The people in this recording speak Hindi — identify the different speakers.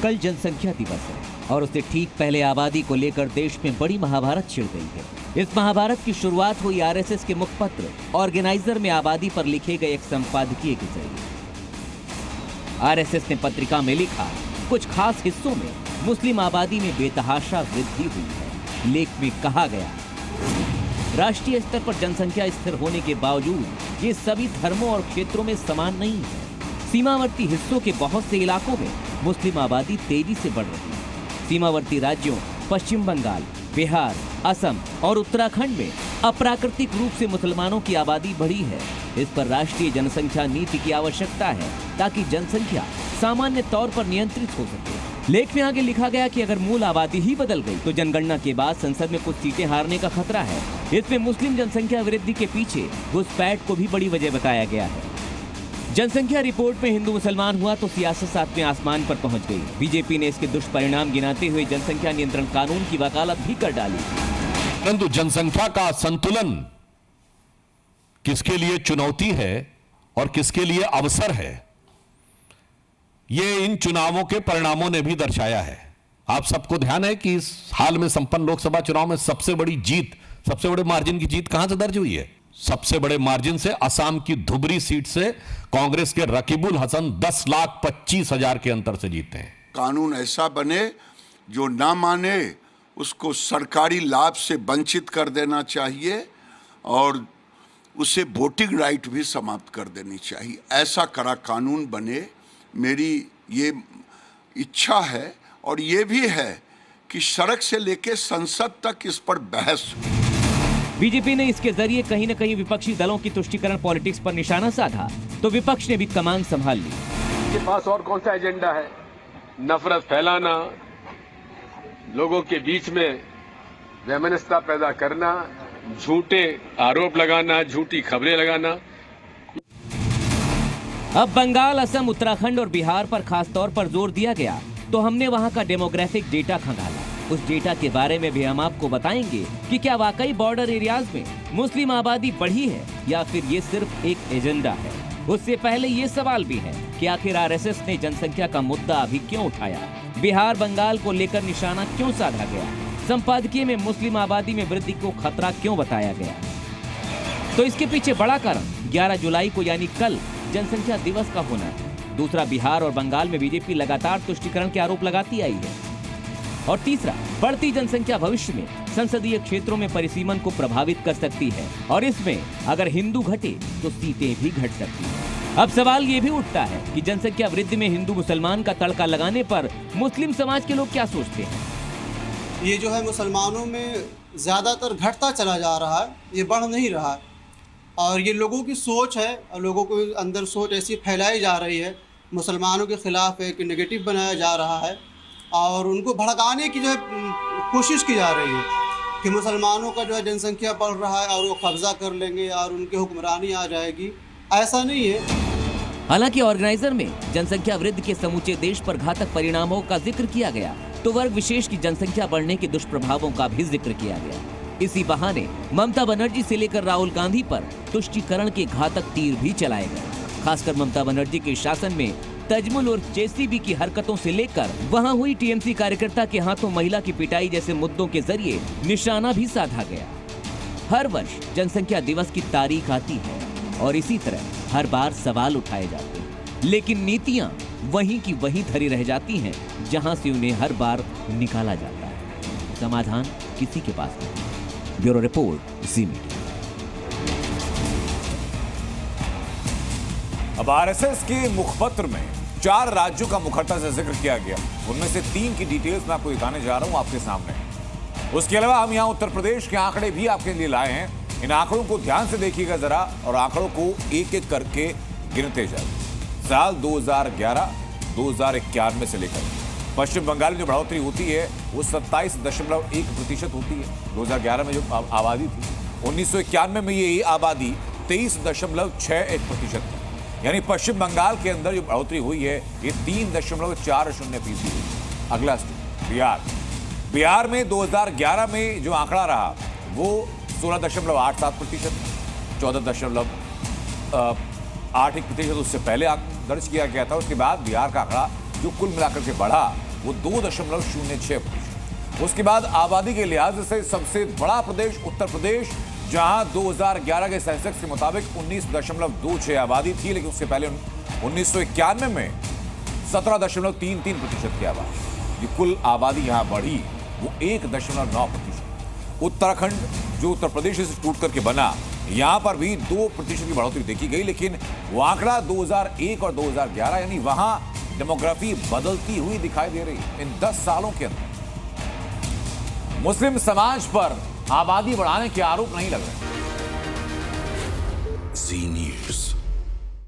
Speaker 1: कल जनसंख्या दिवस है और उससे ठीक पहले आबादी को लेकर देश में बड़ी महाभारत छिड़ गई है। इस महाभारत की शुरुआत हुई आरएसएस के मुखपत्र ऑर्गेनाइजर में आबादी पर लिखे गए एक संपादकीय के जरिए। आरएसएस ने पत्रिका में लिखा, कुछ खास हिस्सों में मुस्लिम आबादी में बेतहाशा वृद्धि हुई है। लेख में कहा गया, राष्ट्रीय स्तर पर जनसंख्या स्थिर होने के बावजूद ये सभी धर्मों और क्षेत्रों में समान नहीं है। सीमावर्ती हिस्सों के बहुत से इलाकों में मुस्लिम आबादी तेजी से बढ़ रही है। सीमावर्ती राज्यों पश्चिम बंगाल, बिहार, असम और उत्तराखंड में अप्राकृतिक रूप से मुसलमानों की आबादी बढ़ी है। इस पर राष्ट्रीय जनसंख्या नीति की आवश्यकता है ताकि जनसंख्या सामान्य तौर पर नियंत्रित हो सके। लेख में आगे लिखा गया कि अगर मूल आबादी ही बदल गई तो जनगणना के बाद संसद में कुछ सीटें हारने का खतरा है। इसमें मुस्लिम जनसंख्या वृद्धि के पीछे घुसपैठ को भी बड़ी वजह बताया गया है। जनसंख्या रिपोर्ट में हिंदू मुसलमान हुआ तो सियासत सातवें आसमान पर पहुंच गई। बीजेपी ने इसके दुष्परिणाम गिनाते हुए जनसंख्या नियंत्रण कानून की वकालत भी कर डाली।
Speaker 2: परंतु जनसंख्या का संतुलन किसके लिए चुनौती है और किसके लिए अवसर है, ये इन चुनावों के परिणामों ने भी दर्शाया है। आप सबको ध्यान है कि इस हाल में संपन्न लोकसभा चुनाव में सबसे बड़ी जीत, सबसे बड़े मार्जिन की जीत कहां से दर्ज हुई है? सबसे बड़े मार्जिन से असम की धुबरी सीट से कांग्रेस के रकीबुल हसन 10,25,000 के अंतर से जीते हैं।
Speaker 3: कानून ऐसा बने जो ना माने उसको सरकारी लाभ से वंचित कर देना चाहिए और उसे वोटिंग राइट भी समाप्त कर देनी चाहिए। ऐसा कड़ा कानून बने, मेरी ये इच्छा है। और ये भी है कि सड़क से लेकर संसद तक इस पर बहस।
Speaker 1: बीजेपी ने इसके जरिए कहीं न कहीं विपक्षी दलों की तुष्टीकरण पॉलिटिक्स पर निशाना साधा तो विपक्ष ने भी कमान संभाल ली।
Speaker 4: के पास और कौन सा एजेंडा है? नफरत फैलाना, लोगों के बीच में वैमनस्यता पैदा करना, झूठे आरोप लगाना, झूठी खबरें लगाना।
Speaker 1: अब बंगाल, असम, उत्तराखंड और बिहार पर खास तौर पर जोर दिया गया तो हमने वहां का डेमोग्राफिक डेटा खंगाला। उस डेटा के बारे में भी हम आपको बताएंगे कि क्या वाकई बॉर्डर एरियाज में मुस्लिम आबादी बढ़ी है या फिर ये सिर्फ एक एजेंडा है। उससे पहले ये सवाल भी है कि आखिर आरएसएस ने जनसंख्या का मुद्दा अभी क्यों उठाया, बिहार बंगाल को लेकर निशाना क्यों साधा गया, संपादकीय में मुस्लिम आबादी में वृद्धि को खतरा क्यों बताया गया। तो इसके पीछे बड़ा कारण 11 जुलाई को यानी कल जनसंख्या दिवस का होना है। दूसरा, बिहार और बंगाल में बीजेपी लगातार तुष्टीकरण के आरोप लगाती आई है। और तीसरा, बढ़ती जनसंख्या भविष्य में संसदीय क्षेत्रों में परिसीमन को प्रभावित कर सकती है और इसमें अगर हिंदू घटे तो सीटें भी घट सकती हैं। अब सवाल ये भी उठता है कि जनसंख्या वृद्धि में हिंदू मुसलमान का तड़का लगाने पर मुस्लिम समाज के लोग क्या सोचते हैं।
Speaker 5: ये जो है मुसलमानों में ज़्यादातर घटता चला जा रहा है, ये बढ़ नहीं रहा है। और ये लोगों की सोच है और लोगों को अंदर सोच ऐसी फैलाई जा रही है, मुसलमानों के खिलाफ एक नेगेटिव बनाया जा रहा है और उनको भड़काने की जो है कोशिश की जा रही है कि मुसलमानों का जो है जनसंख्या बढ़ रहा है और वो कब्जा कर लेंगे और उनकी हुक्मरानी आ जाएगी। ऐसा नहीं है।
Speaker 1: हालांकि ऑर्गेनाइजर में जनसंख्या वृद्धि के समूचे देश पर घातक परिणामों का जिक्र किया गया तो वर्ग विशेष की जनसंख्या बढ़ने के दुष्प्रभावों का भी जिक्र किया गया। इसी बहाने ममता बनर्जी से लेकर राहुल गांधी पर तुष्टीकरण के घातक तीर भी चलाए गए। खासकर ममता बनर्जी के शासन में तजमुल और जेसीबी की हरकतों से लेकर वहां हुई टीएमसी कार्यकर्ता के हाथों महिला की पिटाई जैसे मुद्दों के जरिए निशाना भी साधा गया। हर वर्ष जनसंख्या दिवस की तारीख आती है और इसी तरह हर बार सवाल उठाए जाते हैं, लेकिन नीतियां वहीं की वहीं धरी रह जाती हैं जहां से उन्हें हर बार निकाला जाता है। समाधान किसी के पास नहीं। ब्यूरो रिपोर्ट, जी मीडिया।
Speaker 6: अब आरएसएस के मुखपत्र में 4 राज्यों का मुखरता से जिक्र किया गया। उनमें से 3 की डिटेल्स मैं आपको दिखाने जा रहा हूं आपके सामने। उसके अलावा हम यहां उत्तर प्रदेश के आंकड़े भी आपके लिए लाए हैं। इन आंकड़ों को ध्यान से देखिएगा जरा और आंकड़ों को एक एक करके गिनते जाए। साल 2011, 2091 से लेकर पश्चिम बंगाल में जो बढ़ोतरी होती है वो 27.1% होती है। 2011 में जो आबादी थी, 1991 में ये आबादी 23.61%। यानी पश्चिम बंगाल के अंदर जो बढ़ोतरी हुई है ये 3.40% अगला स्टेट बिहार। बिहार में 2011 में जो आंकड़ा रहा वो 16.87%, 14.81% उससे पहले दर्ज किया गया था। उसके बाद बिहार का आंकड़ा जो कुल मिलाकर के बढ़ा वो 2.06%। उसके बाद आबादी के लिहाज से सबसे बड़ा प्रदेश उत्तर प्रदेश, जहां 2011 के सेंसेक्स के मुताबिक 19.26 आबादी थी, लेकिन उससे पहले 1991 में 17.33% की आबादी। ये कुल आबादी यहां बढ़ी वो 1.9%। उत्तराखंड जो उत्तर प्रदेश से टूट करके बना, यहां पर भी 2% की बढ़ोतरी देखी गई, लेकिन वो आंकड़ा 2001 और 2011 यानी वहां डेमोग्राफी बदलती हुई दिखाई दे रही है। इन 10 सालों के अंदर मुस्लिम समाज पर आबादी बढ़ाने के आरोप नहीं लग रहे।
Speaker 7: जी न्यूज़।